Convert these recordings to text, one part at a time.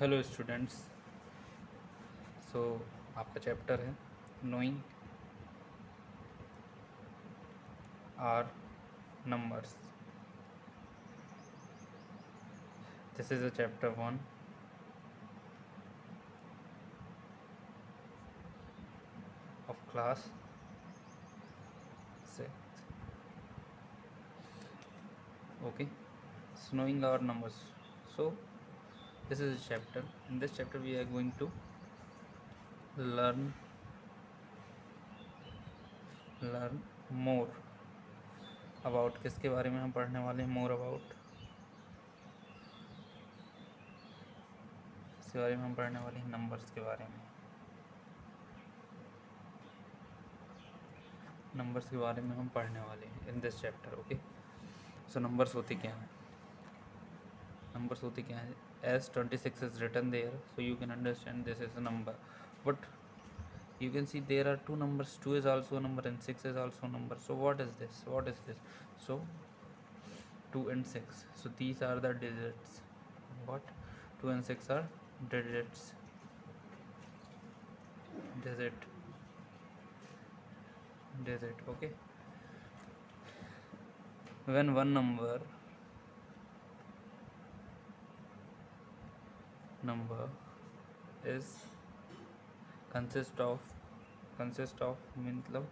Hello students. सो आपका chapter है knowing are numbers. This is a chapter 1 of class 6. Okay, so knowing our numbers. So this is a chapter. In this chapter we are going to learn more about, किसके बारे में हम पढ़ने वाले हैं? More about, इसके बारे में हम पढ़ने वाले हैं नंबर्स के बारे में। नंबर्स के बारे में हम पढ़ने वाले हैं in this chapter. Okay, so numbers होते क्या हैं? नंबर्स होते क्या हैं? As 26 is written there, so you can understand this is a number. But you can see there are two numbers, 2 is also a number and 6 is also a number. So what is this? So 2 and 6, so these are the digits. What? 2 and 6 are digits. Digit. Okay, when one number is consist of मतलब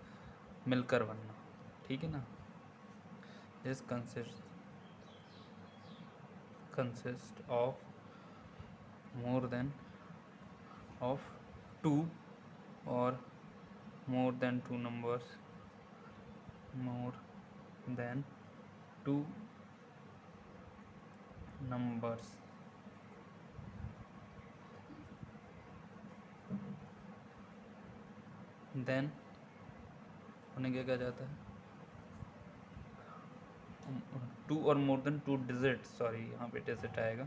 मिलकर बनना, ठीक है ना? is consist of more than of 2 or more than two numbers, more than two numbers, then उन्हें क्या कहा जाता है? टू और more than two digit, sorry यहाँ पे डिजिट आएगा,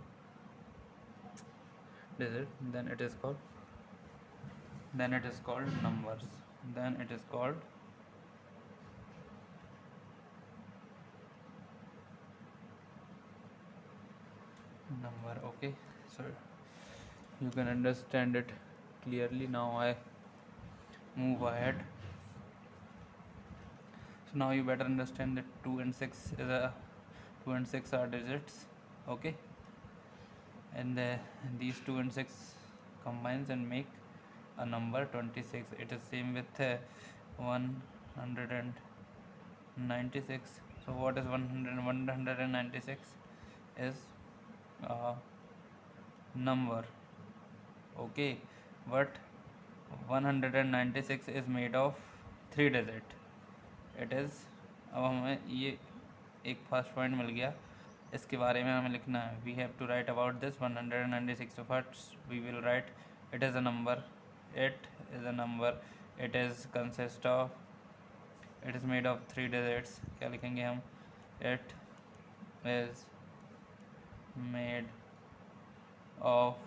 digit, then it is called numbers, then it is called number. Okay, so you can understand it clearly. Now I move ahead. So now you better understand that 2 and 6 are digits. Okay, and these 2 and 6 combines and make a number 26. It is same with 196. So what is 196 is a number. Okay, but 196 is made of 3 digit. It is, अब हमें ये एक first point मिल गया, इसके बारे में हमें लिखना है. We have to write about this 196. First we will write it is a number, it is a number, it is consist of, it is made of 3 digits. क्या लिखेंगे हम? It is made of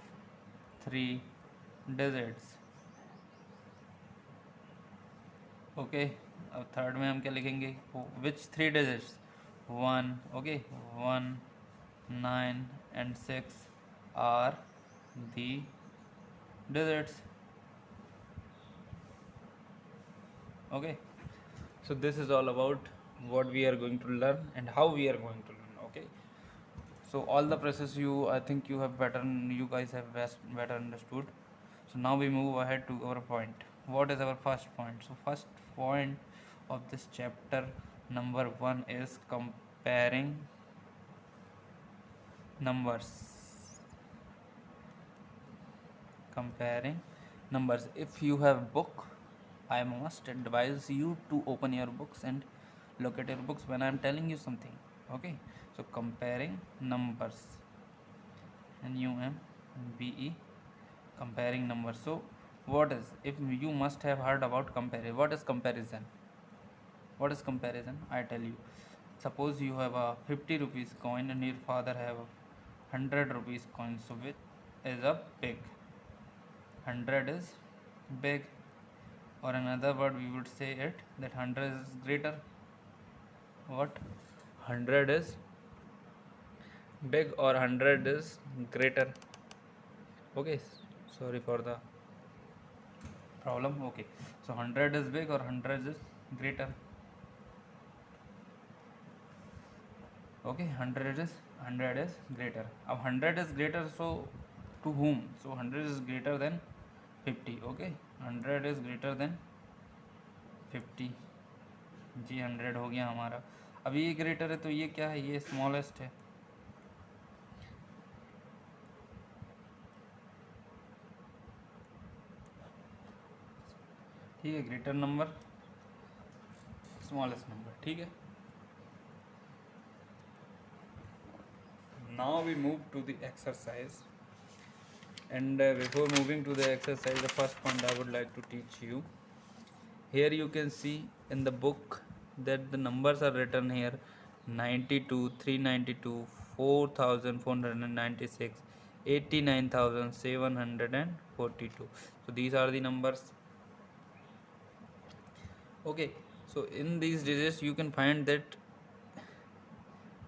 3 digits. Okay, अब third में हम क्या लिखेंगे? Which 3 digits? 1. Okay, 1, 9 and 6 are the digits. Okay, so this is all about what we are going to learn and how we are going to learn. Okay, so all the process I think you guys have better understood. So now we move ahead to our point. What is our first point? So first point of this chapter number 1 is comparing numbers. If you have book, I must advise you to open your books and look at your books when I am telling you something. Okay, so comparing numbers, NUMBE, comparing numbers. So what is, if you must have heard about comparison, what is comparison? I tell you. Suppose you have a 50 rupees coin and your father have a 100 rupees coin. So which is a big? 100 is big, or another word we would say it that 100 is greater. What? 100 is big or 100 is greater. Okay, sorry for the problem. Okay, so 100 is big or 100 is greater. Okay, 100 is greater. अब 100 is greater, so to whom? So 100 is greater than 50. Okay, 100 is greater than 50 जी, 100 हो गया हमारा. अब ये greater है तो ये क्या है, ये स्मॉलेस्ट है. ठीक है, ग्रेटर नंबर स्मॉलेस्ट नंबर. ठीक है. Now we move to the exercise, and before moving to the exercise, the first point I would like to teach you. Here you can see in the book that the numbers are written here: 92, 392, 4496, 89,742. So these are the numbers. Okay, so in these digits you can find that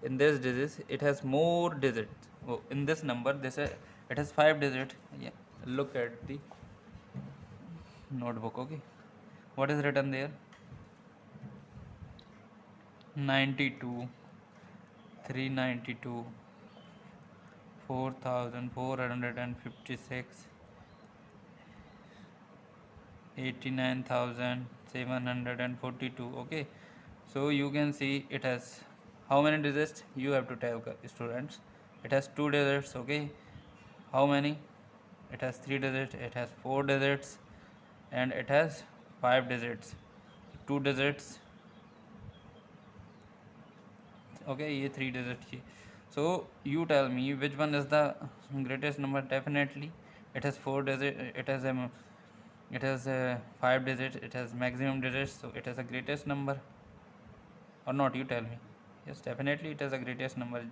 in this digits it has more digits. Oh, in this number it has 5 digits. Yeah, look at the notebook. Okay, what is written there? 92, 392, 4456, 89,742. Okay, so you can see it has how many digits. You have to tell students. It has 2 digits. Okay, how many? It has 3 digits, it has 4 digits, and it has 5 digits. 2 digits. Okay, ये 3 digits की. So you tell me which one is the greatest number. Definitely it has 4 digits, it has 5 digits, it has maximum digits, so it is the greatest number or not, you tell me. Yes, definitely it is the greatest number.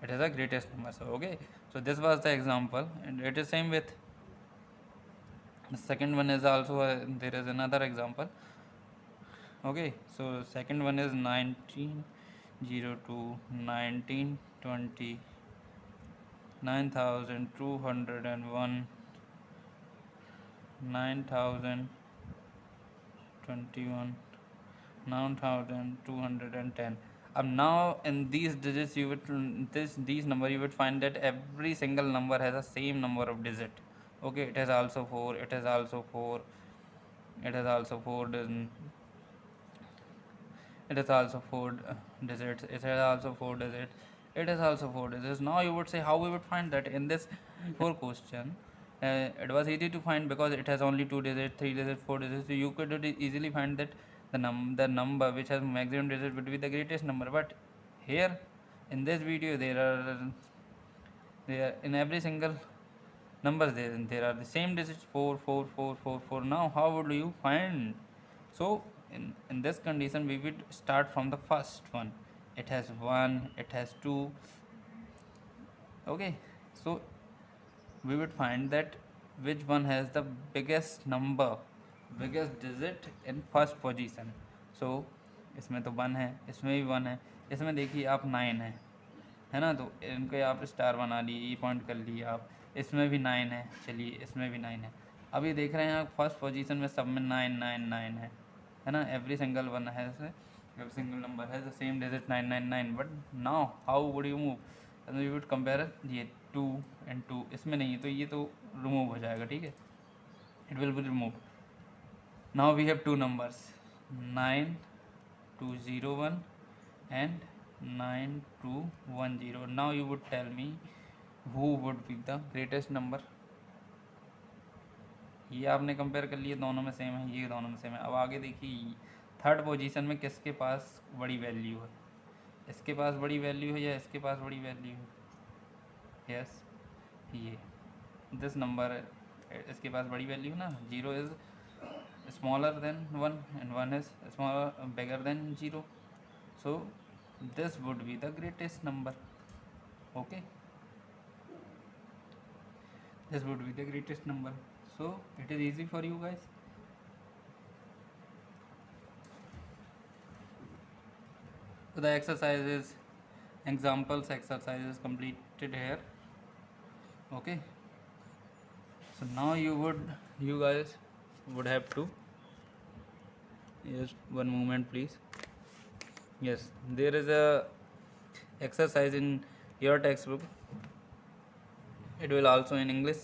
It is the greatest number. So okay, so this was the example, and it is same with the second one is also there is another example. Okay, so second one is 1902, 1920, 9201, 9021, 9210. Now in these digits you would these number you would find that every single number has the same number of digit. Okay, it has also 4, it has also 4, it has also 4, it is also 4 digits, it has also 4 digits, it is also 4 digits. Now you would say how we would find that in this 4 question. It was easy to find because it has only 2 digits, 3 digits, 4 digits, so you could easily find that the number which has maximum digit would be the greatest number. But here in this video there in every single numbers there are the same digits, 4 4 4 4 4. Now how would you find? So in this condition we would start from the first one. It has 1, it has 2. Okay, so we would find that which one has the biggest number, biggest digit in first position. So इसमें तो 1 है, इसमें भी 1 है, इसमें देखिए आप 9 है ना, तो इनको आप स्टार बना लिए, ये पॉइंट कर लिए आप. इसमें भी 9 है, चलिए इसमें भी 9 है. अब ये देख रहे हैं आप फर्स्ट पोजीशन में सब में 9 9 9 है ना. एवरी सिंगल वन है, एवरी सिंगल नंबर है the same digit 999. But now how would you move? You would compare ये 2 एंड 2. इसमें नहीं है तो ये तो रिमूव हो जाएगा. ठीक है, it will be remove. Now we have 2 numbers 9201 and 9210. Now you would tell me who would be the greatest number. ये आपने कंपेयर कर लिए, दोनों में सेम है, ये दोनों में सेम है. अब आगे देखिए थर्ड पोजीशन में किसके पास बड़ी वैल्यू है. इसके पास बड़ी वैल्यू है या इसके पास बड़ी वैल्यू है? यस, ये दिस नंबर इसके पास बड़ी वैल्यू है ना. 0 is smaller than 1 and 1 is smaller bigger than 0. So this would be the greatest number. Okay, this would be the greatest number. So it is easy for you guys. So the exercises, examples exercises completed here. Okay, so now you guys would have to, just one moment please. Yes, there is a exercise in your textbook, it will also in English.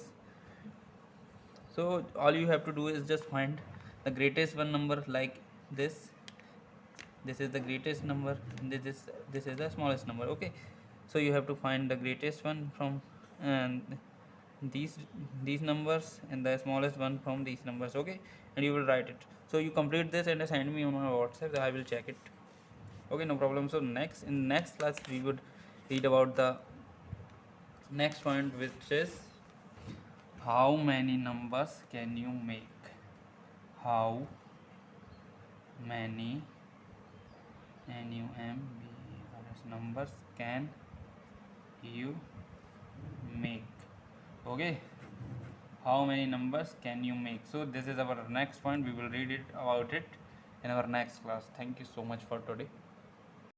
So all you have to do is just find the greatest one number, like this is the greatest number, this is the smallest number. Okay, so you have to find the greatest one from and these these numbers, and the smallest one from these numbers. Okay, and you will write it. So you complete this and send me on my WhatsApp, I will check it. Okay, no problem. So next, in next class we would read about the next point, which is how many numbers can you make. How many numbers can you make. Okay, how many numbers can you make. So this is our next point, we will read it about it in our next class. Thank you so much for today.